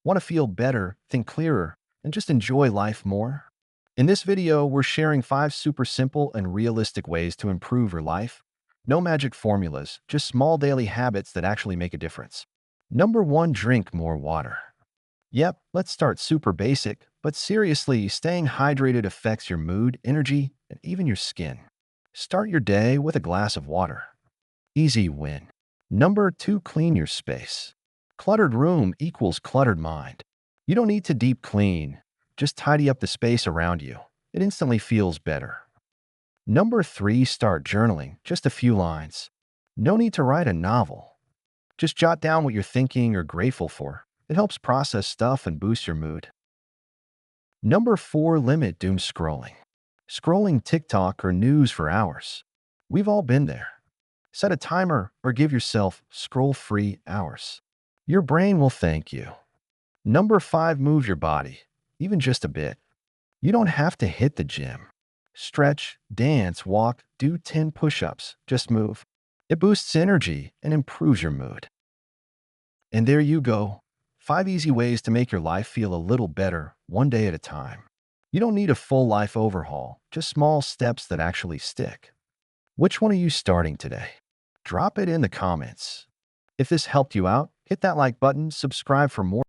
Want to feel better, think clearer, and just enjoy life more? In this video, we're sharing 5 super simple and realistic ways to improve your life. No magic formulas, just small daily habits that actually make a difference. Number 1, drink more water. Yep, let's start super basic, but seriously, staying hydrated affects your mood, energy, and even your skin. Start your day with a glass of water. Easy win. Number 2, clean your space. Cluttered room equals cluttered mind. You don't need to deep clean. Just tidy up the space around you. It instantly feels better. Number 3, start journaling. Just a few lines. No need to write a novel. Just jot down what you're thinking or grateful for. It helps process stuff and boost your mood. Number 4, limit doom scrolling. Scrolling TikTok or news for hours. We've all been there. Set a timer or give yourself scroll-free hours. Your brain will thank you. Number 5, move your body, even just a bit. You don't have to hit the gym. Stretch, dance, walk, do 10 push-ups, just move. It boosts energy and improves your mood. And there you go. 5 easy ways to make your life feel a little better, one day at a time. You don't need a full life overhaul, just small steps that actually stick. Which one are you starting today? Drop it in the comments. If this helped you out, hit that like button, subscribe for more.